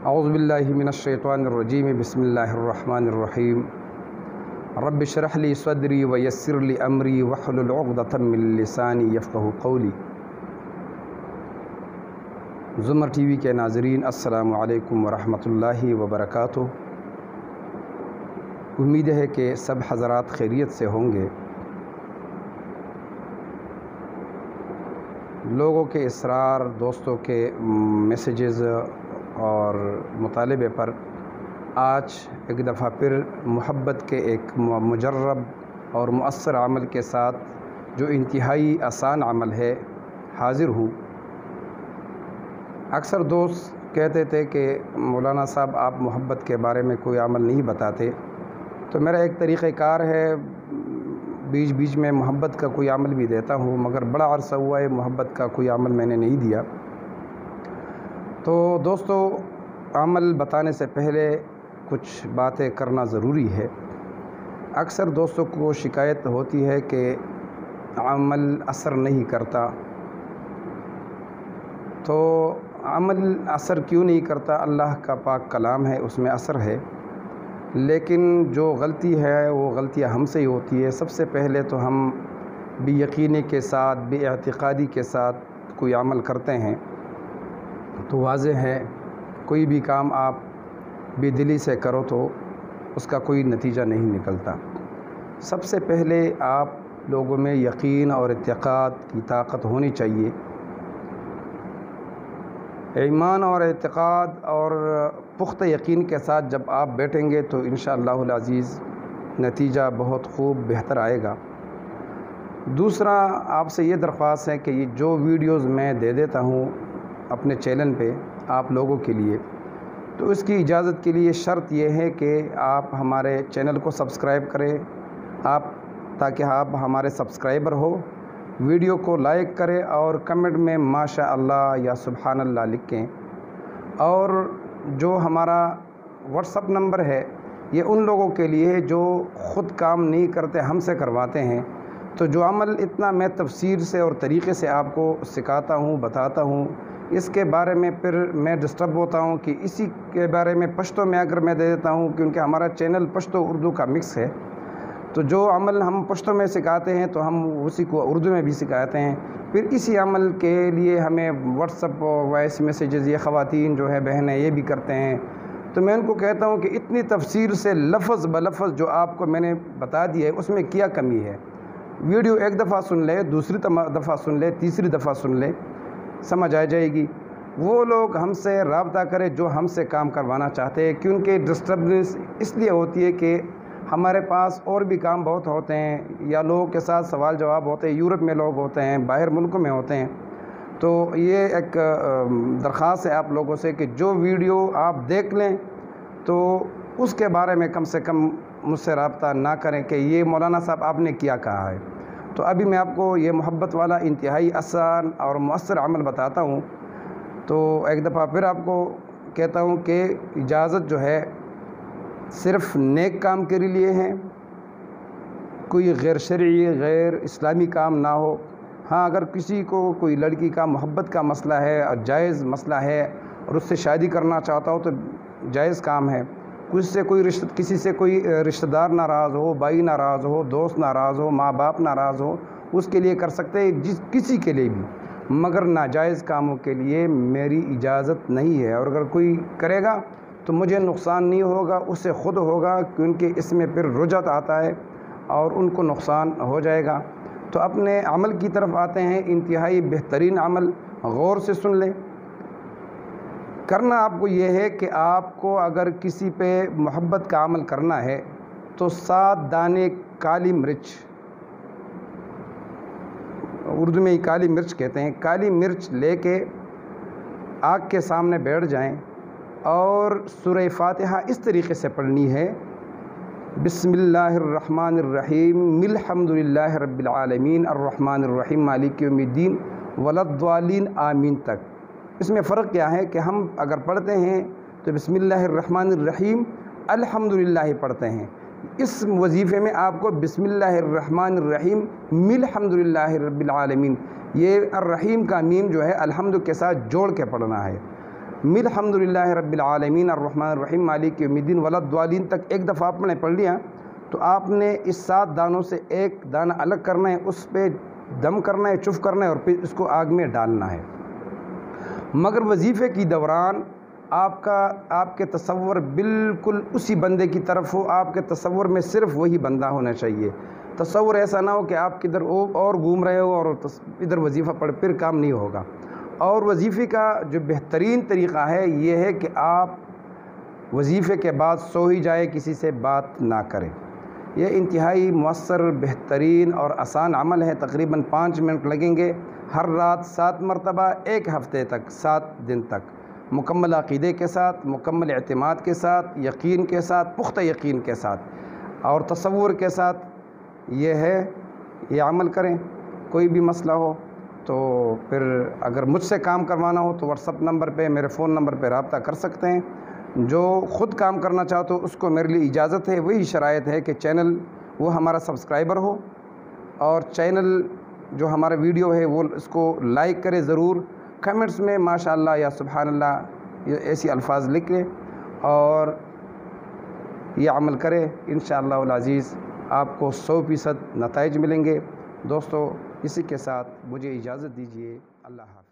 اعوذ باللہ من الشیطان الرجیم بسم اللہ الرحمن الرحیم رب اشرح لی صدری ویسر لی امری واحلل عقدۃ من لسانی یفقہوا قولی۔ زمر ٹی وی کے ناظرین، السلام علیکم ورحمۃ اللہ وبرکاتہ۔ امید ہے کہ سب حضرات خیریت سے ہوں گے۔ لوگوں کے اصرار، دوستوں کے میسیجز اور مطالبے پر آج ایک دفعہ پھر محبت کے ایک مجرب اور مؤثر عمل کے ساتھ، جو انتہائی آسان عمل ہے، حاضر ہوں۔ اکثر دوست کہتے تھے کہ مولانا صاحب آپ محبت کے بارے میں کوئی عمل نہیں بتاتے، تو میرا ایک طریقہ کار ہے، بیچ بیچ میں محبت کا کوئی عمل بھی دیتا ہوں، مگر بڑا عرصہ ہوا ہے محبت کا کوئی عمل میں نے نہیں دیا۔ تو دوستو، عمل بتانے سے پہلے کچھ باتیں کرنا ضروری ہے۔ اکثر دوستوں کو شکایت ہوتی ہے کہ عمل اثر نہیں کرتا، تو عمل اثر کیوں نہیں کرتا؟ اللہ کا پاک کلام ہے، اس میں اثر ہے، لیکن جو غلطی ہے وہ غلطیاں ہم سے ہی ہوتی ہے۔ سب سے پہلے تو ہم بے یقینی کے ساتھ، بے اعتقادی کے ساتھ کوئی عمل کرتے ہیں، تو واضح ہے کوئی بھی کام آپ بے دلی سے کرو تو اس کا کوئی نتیجہ نہیں نکلتا۔ سب سے پہلے آپ لوگوں میں یقین اور اعتقاد کی طاقت ہونی چاہیے۔ ایمان اور اعتقاد اور پختہ یقین کے ساتھ جب آپ بیٹھیں گے تو انشاءاللہ العزیز نتیجہ بہت خوب بہتر آئے گا۔ دوسرا، آپ سے یہ درخواست ہے کہ یہ جو ویڈیوز میں دے دیتا ہوں اپنے چینل پہ آپ لوگوں کے لیے، تو اس کی اجازت کے لیے شرط یہ ہے کہ آپ ہمارے چینل کو سبسکرائب کریں، تاکہ آپ ہمارے سبسکرائبر ہو، ویڈیو کو لائک کریں اور کمنٹ میں ماشاء اللہ یا سبحان اللہ لکھیں۔ اور جو ہمارا واٹس اپ نمبر ہے، یہ ان لوگوں کے لیے جو خود کام نہیں کرتے، ہم سے کرواتے ہیں۔ تو جو عمل اتنا میں تفصیل سے اور طریقے سے آپ کو سکھاتا ہوں، بتاتا ہوں، اس کے بارے میں پھر میں ڈسٹرب ہوتا ہوں کہ اسی کے بارے میں پشتو میں اگر میں دے دیتا ہوں، کیونکہ ہمارا چینل پشتو اردو کا مکس ہے، تو جو عمل ہم پشتو میں سکھاتے ہیں تو ہم اسی کو اردو میں بھی سکھاتے ہیں۔ پھر اسی عمل کے لیے ہمیں واٹس اپ وائس میسیجز یہ خواتین جو ہے بہنیں یہ بھی کرتے ہیں، تو میں ان کو کہتا ہوں کہ اتنی تفصیل سے لفظ بلفظ جو آپ کو میں نے بتا دیا ہے، اس میں کیا کمی ہے؟ ویڈیو ایک دفعہ سن لے، دوسری دفعہ سن لے، تیسری دفعہ سن لے، سمجھ آ جائے گی۔ وہ لوگ ہم سے رابطہ کرے جو ہم سے کام کروانا چاہتے ہیں، کیونکہ ڈسٹربنس اس لیے ہوتی ہے کہ ہمارے پاس اور بھی کام بہت ہوتے ہیں، یا لوگوں کے ساتھ سوال جواب ہوتے ہیں، یورپ میں لوگ ہوتے ہیں، باہر ملکوں میں ہوتے ہیں۔ تو یہ ایک درخواست ہے آپ لوگوں سے کہ جو ویڈیو آپ دیکھ لیں تو اس کے بارے میں کم سے کم مجھ سے رابطہ نہ کریں کہ یہ مولانا صاحب آپ نے کیا کہا ہے۔ تو ابھی میں آپ کو یہ محبت والا انتہائی آسان اور مؤثر عمل بتاتا ہوں۔ تو ایک دفعہ پھر آپ کو کہتا ہوں کہ اجازت جو ہے صرف نیک کام کے لیے ہے، کوئی غیر شرعی، غیر اسلامی کام نہ ہو۔ ہاں، اگر کسی کو کوئی لڑکی کا محبت کا مسئلہ ہے اور جائز مسئلہ ہے اور اس سے شادی کرنا چاہتا ہو تو جائز کام ہے۔ کسی سے کوئی رشتہ دار ناراض ہو، بھائی ناراض ہو، دوست ناراض ہو، ماں باپ ناراض ہو، اس کے لیے کر سکتے ہیں، کسی کے لیے بھی، مگر ناجائز کاموں کے لیے میری اجازت نہیں ہے۔ اور اگر کوئی کرے گا تو مجھے نقصان نہیں ہوگا، اس سے خود ہوگا، کیونکہ اس میں پھر رجعت آتا ہے اور ان کو نقصان ہو جائے گا۔ تو اپنے عمل کی طرف آتے ہیں، انتہائی بہترین عمل، غور سے سن لیں۔ کرنا آپ کو یہ ہے کہ آپ کو اگر کسی پہ محبت کا عمل کرنا ہے تو 7 دانے کالی مرچ، اردو میں ہی کالی مرچ کہتے ہیں، کالی مرچ لے کے آگ کے سامنے بیٹھ جائیں اور سورہ فاتحہ اس طریقے سے پڑھنی ہے: بسم اللہ الرحمن الرحیم، الحمد للہ رب العالمین، الرحمن الرحیم، مالک یوم الدین، ولا الضالین، آمین تک۔ اس میں فرق کیا ہے کہ ہم اگر پڑھتے ہیں تو بسم اللہ الرحمن الرحیم الحمد للہ پڑھتے ہیں، اس وظیفے میں آپ کو بسم اللہ الرحمن الرحیم الحمد للہ رب العالمین، یہ الرحیم کا میم جو ہے الحمد کے ساتھ جوڑ کے پڑھنا ہے۔ مل الحمدللہ رب العالمین الرحمن الرحیم مالک یوم الدین ولا الضالین تک ایک دفعہ آپ نے پڑھ لیا تو آپ نے اس 7 دانوں سے ایک دانہ الگ کرنا ہے، اس پہ دم کرنا ہے، چف کرنا ہے اور پھر اس کو آگ میں ڈالنا ہے۔ مگر وظیفے کی دوران آپ کے تصور بالکل اسی بندے کی طرف ہو، آپ کے تصور میں صرف وہی بندہ ہونا چاہیے۔ تصور ایسا نہ ہو کہ آپ کدھر اور گھوم رہے ہو اور ادھر وظیفہ پڑھ، پھر کام نہیں ہوگا۔ اور وظیفے کا جو بہترین طریقہ ہے یہ ہے کہ آپ وظیفے کے بعد سو ہی جائے، کسی سے بات نہ کریں۔ یہ انتہائی مؤثر، بہترین اور آسان عمل ہے۔ تقریباً 5 منٹ لگیں گے، ہر رات 7 مرتبہ، 1 ہفتے تک، 7 دن تک، مکمل عقیدے کے ساتھ، مکمل اعتماد کے ساتھ، یقین کے ساتھ، پختہ یقین کے ساتھ اور تصور کے ساتھ یہ عمل کریں۔ کوئی بھی مسئلہ ہو تو پھر اگر مجھ سے کام کروانا ہو تو واٹس ایپ نمبر پہ، میرے فون نمبر پہ رابطہ کر سکتے ہیں۔ جو خود کام کرنا چاہو تو اس کو میرے لیے اجازت ہے، وہی شرائط ہے کہ چینل وہ ہمارا سبسکرائبر ہو اور چینل جو ہمارا ویڈیو ہے وہ اس کو لائک کرے ضرور، کمنٹس میں ماشاءاللہ یا سبحان اللہ یہ ایسی الفاظ لکھیں اور یہ عمل کرے، انشاءاللہ العزیز آپ کو 100% نتائج ملیں گے۔ دوستو اسی کے ساتھ مجھے اجازت دیجیے، اللہ حافظ۔